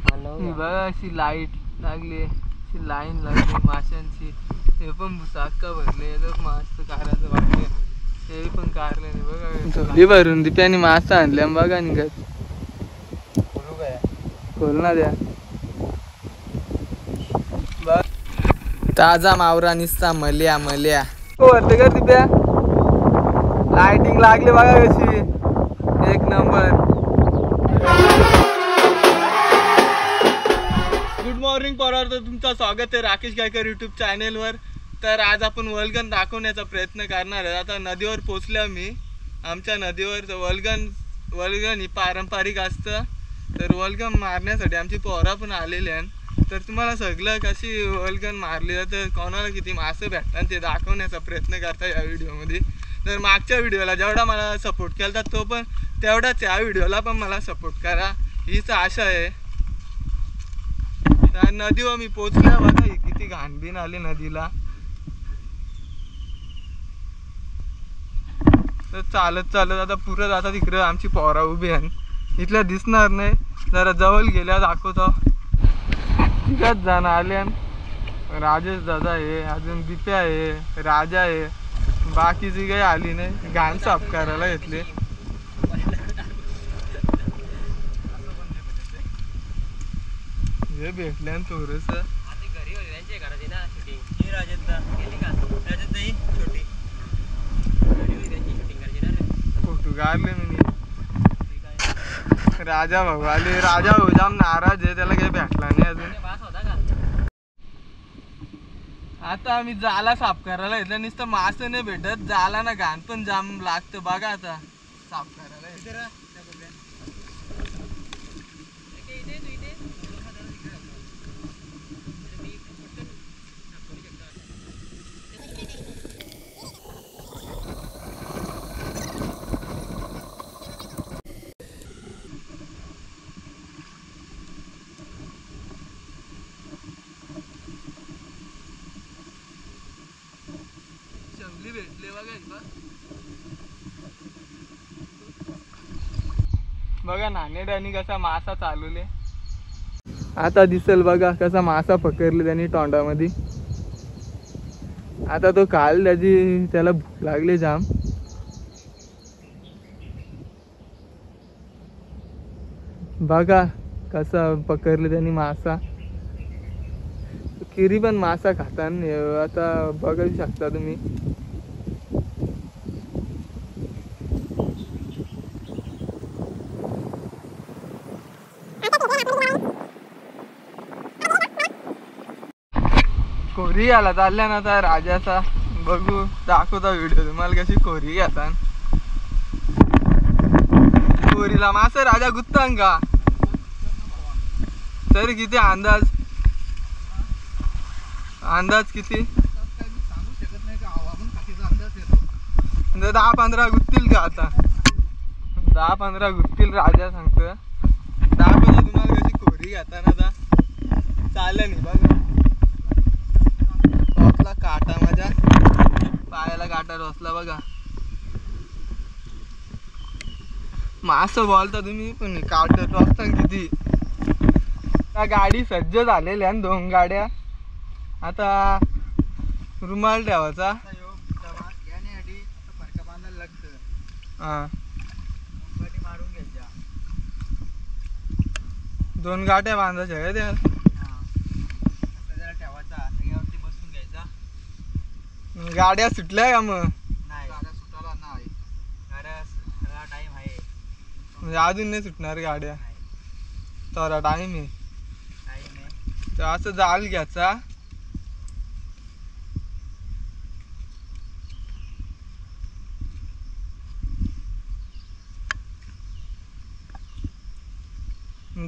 बघा अशी लाईट लागली, अशी लाईन लागली माशांची. हे पण भुसाक्का भरले, मस्त काराचं वाटले, ते पण कारले नाही बघा. झोली भरून दिप्याने मासा आणल्या बघा निघत. खोल ना द्या. ताजा मावरा निसता मल्या मल्या. वरती कर दिप्या, लाइटिंग लागली बघा कशी, एक नंबर. गुड मॉर्निंग पोरांनो, तर तुमचं स्वागत आहे राकेश गायकर यूट्यूब चॅनेलवर. तर आज आपण वल्गन दाखवण्याचा प्रयत्न करणार आहे. आता नदीवर पोचलो मी. आमच्या नदीवर वल्गन ही पारंपरिक असतं. तर वल्गन मारण्यासाठी आमची पोरं पण आलेली आहेत. तर तुम्हाला सगळं कशी वल्गन मारली जातं, कोणाला किती मासे भेटतात ते दाखवण्याचा प्रयत्न करता या व्हिडिओमध्ये. तर मागच्या व्हिडिओला जेवढा मला सपोर्ट केला तो पण तेवढाच या व्हिडिओला पण मला सपोर्ट करा, हीच आशा आहे. तर नदीवर मी पोचल्या बघा, किती घाणबीण आली नदीला. तर चालत आता पुरं जातात तिकडे आमची पोरा उभी आहे. इथल्या दिसणार नाही, जरा जवळ गेल्या दाखवतो. तिकच जाणं आले. राजेश दादा आहे, अजून दिप्या आहे, राजा आहे, बाकीची काही आली नाही. घाण साफ करायला घेतले. हे भेटल्या थोडस फोटो काढले मी. राजा भाऊ आले. राजा भाऊ जाम नाराज आहे, त्याला काही भेटला नाही अजून. आता आम्ही जाला साफ करायला घेतलं, नुसतं मासं नाही भेटत, जाला ना घाण पण जाम लागतं बघा. आता साफ करायला भेटले बघा. नाणेड्यानी कसा मासा चालवले. आता दिसेल बघा कसा मासा पकडले त्यांनी तोंडामध्ये. आता तो काल त्याला भूक लागली जाम. बघा कसा पकडले त्यांनी मासा. किरी पण मासा खाताना आता बघू शकता तुम्ही. कोरी आला चालल्या ना आता राजाचा. बघू दाखवता व्हिडिओ तुम्हाला कशी कोरी घेतात. कोरीला मासा राजा गुत्तांग का तरी किती अंदाज किती? 10-15 गुत्तील का? आता 10-15 गुत्तील राजा सांगतो. दाखवतो तुम्हाला कशी कोरी घेताना. आता चाललं नाही बघा. टोचला काटा, माझ्या पायाला काटा टोचला बघा. मासं बोलता तुम्ही पण काट टोचता किती. त्या गाडी सज्ज झालेल्या 2 गाड्या. आता रुमाल ठेवायचा. हा 2 गाट्या बांधायच्या आहे त्या. गाड्या सुटल्या का मग? म्हणजे अजून नाही सुटणार गाड्या, थोडा टाइम आहे. तर असं जाल घ्यायचा.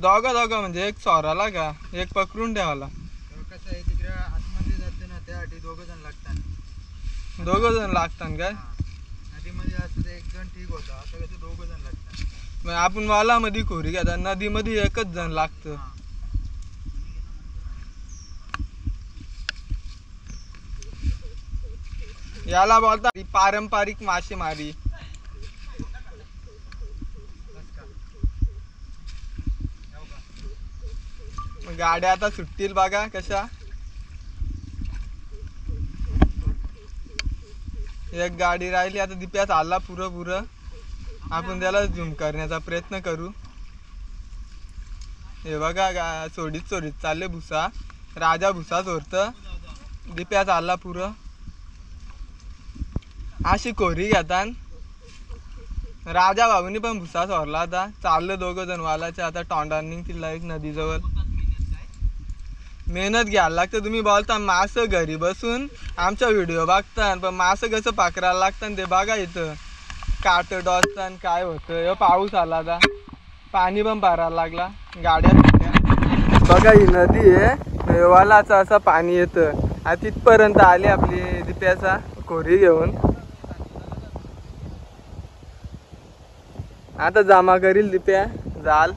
दोघं म्हणजे एक सोराला का एक पकडून ठेवाला. कसं आहे तिकडे आतमध्ये जाते ना, त्यासाठी 2 जण लागतात. 2 जण लागतात काय? नदीमध्ये असं 1 जण ठीक होता, आता कसं 2 जण लागतात. मग आपण वालामध्ये खोरी घेतात, नदीमध्ये 1च जण लागतं. याला बोलतात पारंपरिक मासेमारी. गाड्या आता सुटतील बघा कशा. एक गाडी राहिली आता. दिप्या चालला पुरं. आपण त्याला झूम करण्याचा प्रयत्न करू. हे बघा सोडीत चालले भुसा. राजा भुसा चोरत. दिप्या चालला पुरं. अशी कोरी घेतात. राजा भाऊनी पण भुसा चोरला. आता चाललं दोघं जण वालाचे. आता तोंडाने निघतील एक नदीजवळ. मेहनत घ्यायला लागतं. तुम्ही बोलता मासं घरी बसून आमचा व्हिडिओ बघता, पण मासं कसं पाकरायला लागतं ते बघा. इथं काट डॉसतान काय होतं. पाऊस आला आता. पाणी पण भरायला लागला. गाड्या बघा ही नदी आहे. वालाचं असं पाणी येतं. आता तिथपर्यंत आली आपली दिप्याचा कोरी घेऊन. आता जमा करील दिप्या जाल.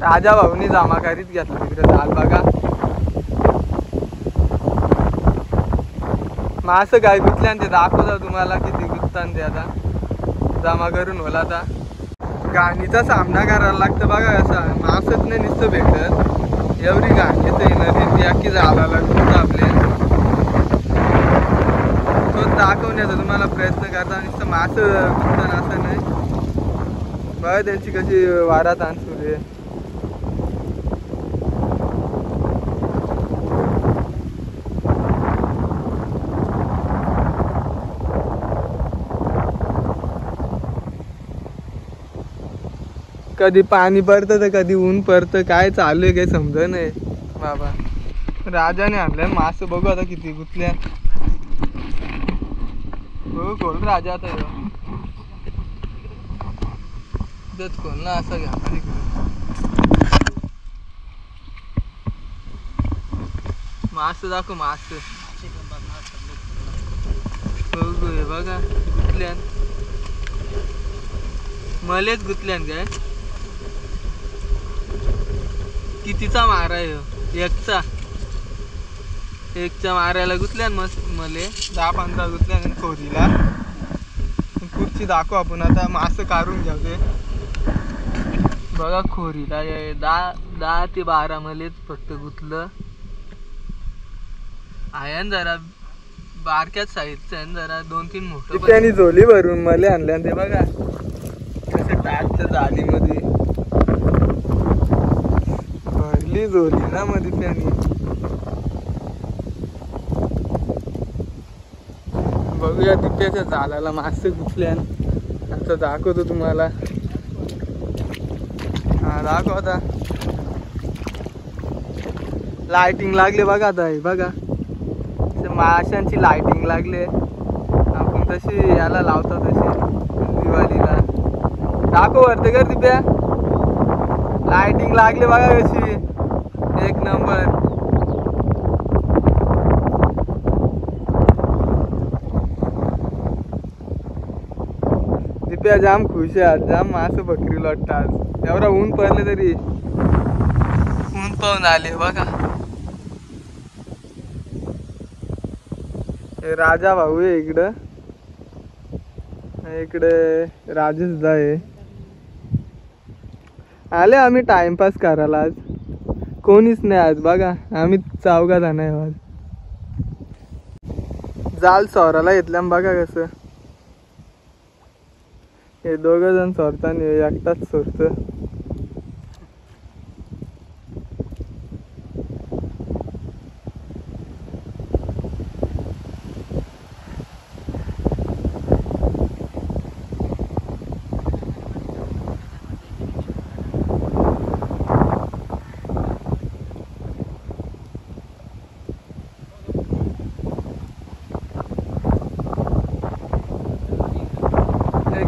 राजा भाऊनी जमा करीत घेतला तिकडे जाल बघा. मासं काय गुंतल्या ते दाखवता तुम्हाला किती गुंततात ते. आता जमा करून होला. आता गाणीचा सामना करायला लागतं बघा. असा मासच नाही नुसतं भेटत. एवढी घाण येते नदी अख्खी झाला गुंत आपले. तो दाखवण्याचा तुम्हाला प्रयत्न करता. नुसतं मासं गुंतन असं नाही बघा. त्यांची कशी वारात आणसुले. कधी पाणी पडतं तर कधी ऊन पडतं. काय चालू आहे काही समज नाही बाबा. राजाने आणलं मास. बघू आता किती गुंतल्या. बघू खोल राजा आता. खोल ना असं घ्या. मास दाखव मास. बघू हे बघा गुंतल्यान. मलेच गुंतल्यान काय. कितीचा मारा आहे. एकच्या मारायला गुंतल्यान मस्त. मले 10-15 गुंतल्यान खोरीला. खुर्ची दाखव आपण आता. मासं काढून घ्याव ते बघा. खोरीला 10 ते 12 मलेच फक्त गुंतलं आहे. जरा बारक्याच साईजचं आहे. जरा 2-3 मोठं त्याने झोली भरून मले आणल्या ते बघा. कसे टाकतं जालीमध्ये भरली झोली ना मध्ये त्याने. बघूया दिप्याच्या जालाला मासे गुंतल्यान. आता दाखवतो तुम्हाला. हा दाखव आता. लाइटिंग लागले बघा. आता हे बघा माशांची लाइटिंग लागले. आपण तशी याला लावतो तशी दिवाळीला. दाखव वरती कर दिप्या. लाइटिंग लागले बघा कशी. एक नंबर. दिप्या जाम खुश आहे. जाम मासं बकरी लोटतात. एवढा ऊन पडले तरी ऊन पाहून आले बघा. राजा भाऊ आहे इकडं. इकडे राजेश दा आहे. आले आम्ही टाइमपास करायला. आज कोणीच नाही आज बघा. आम्ही चौघा जण आहे आज. जाल सोराला घेतल्या बघा कसं. हे दोघं जण सोरताना एकटाच सोरत.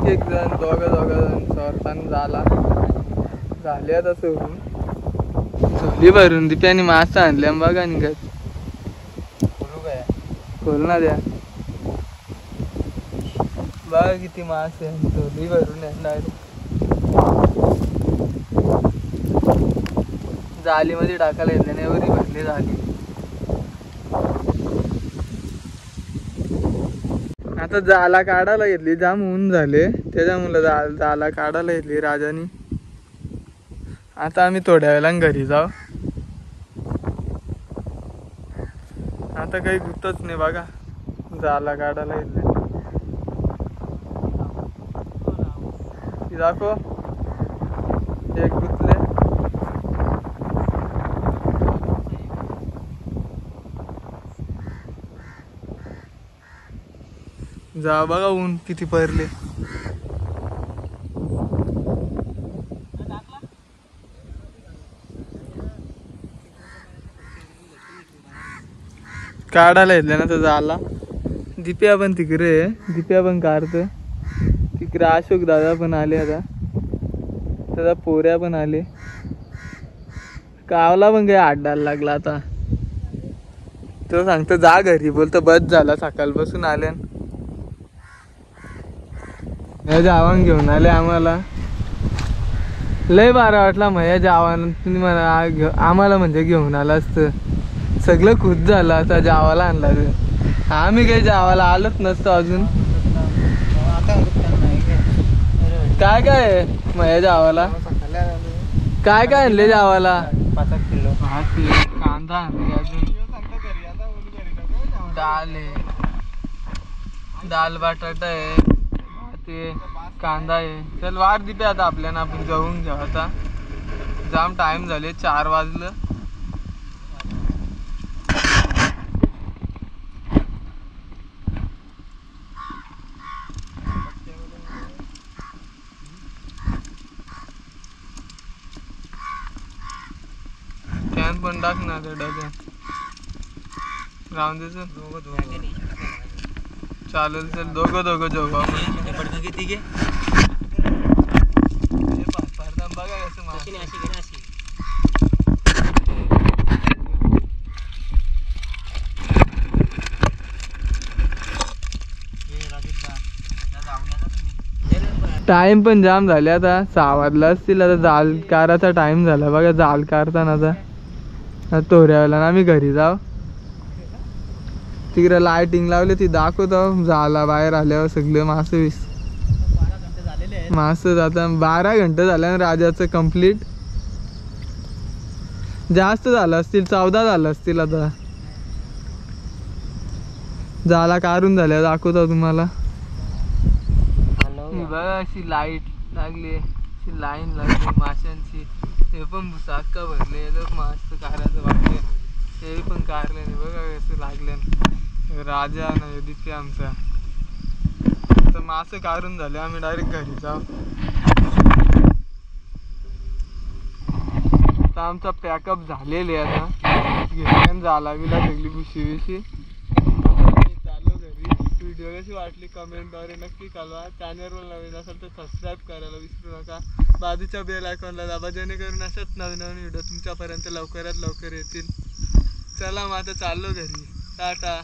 एक जण दोघं जण सोरताना झाले. आता सोडून झोली भरून दिप्याने मासा आणल्या बघा. निघत खोल ना द्या बघा किती मास आहे. झोली भरून जालीमध्ये टाकायला येतल्याने एवढी भरली झाली. आता जाला काढायला घेतली, जाम ऊन झाले त्याच्यामुळे जाला काढायला घेतली राजानी. आता आम्ही थोड्या वेळानं घरी जाऊ. आता काही गुतच नाही बघा, जाला काढायला घेतली. दाखव एक गुतले. जा बघा ऊन किती पडले. काढायला येतले ना तर झाला. दिप्या पण तिकडे, दिप्या पण काढतो तिकडे. अशोक दादा पण आले, आता त्याचा पोऱ्या पण आले. कावला पण काही आड्डायला लागला. आता तो सांगतो जा घरी, बोलतो बस झाला सकाळपासून आल्या. जावान घेऊन आले आम्हाला, लय बारा वाटला. मग जावान तुम्ही मला आम्हाला म्हणजे घेऊन आला असतं, सगळं खुश झालं. आता जावाला आणला तर आम्ही काही जावाला आलोच नसतो अजून. काय काय मग जावाला काय काय आणले जावाला? 5 किलो कांदा आणले, अजून डाल आहे, दाल बटाटा आहे, ते कांदा आहे. चल वार दिपे आता आपल्याला, आपण जाऊन घेऊ. आता जाम टाइम झाले, 4 वाजलं. फॅन पण टाक ना त्या डब्यात, राहून दे. चालेल चल, दोघं जाऊ आपण. बघा कसं टाइम पण जाम झाले. आता 6 वाजला असतील. आता जाल काराचा टाइम झाला बघा. जाल कारताना आता तोऱ्याला आम्ही घरी जाऊ. तिकडे लाइटिंग लावली ती दाखवतो. जाला बाहेर आल्यावर सगळे मासे आता 12 घंटे झाल्या राजाचं कंप्लीट. जास्त झालं असतील, 14 झालं असतील. आता जाला काढून झाल्या दाखवतो तुम्हाला. बघा अशी लाईट लागली, अशी लाईन लागली माशांची. हे पण भुसाक्का भरले, मस्त काढायचं बाकी. हे पण काढले नाही बघा कसं लागले. राजा नाही दिसते आमचा. तर मासे काढून झाले, आम्ही डायरेक्ट घरी जाऊ. तर आमचा पॅकअप झालेले. आता घेऊन जाला विला सगळी बुशी. चाललो घरी. व्हिडिओ कशी वाटली कमेंटद्वारे नक्की कळवा. चॅनलवर नवीन असेल तर सबस्क्राईब करायला विसरू नका. बाजूच्या बेल आयकॉनला दाबा, जेणेकरून अशाच नवीन व्हिडिओ तुमच्यापर्यंत लवकरात लवकर येतील. चला मग आता चाललो घरी. टाटा.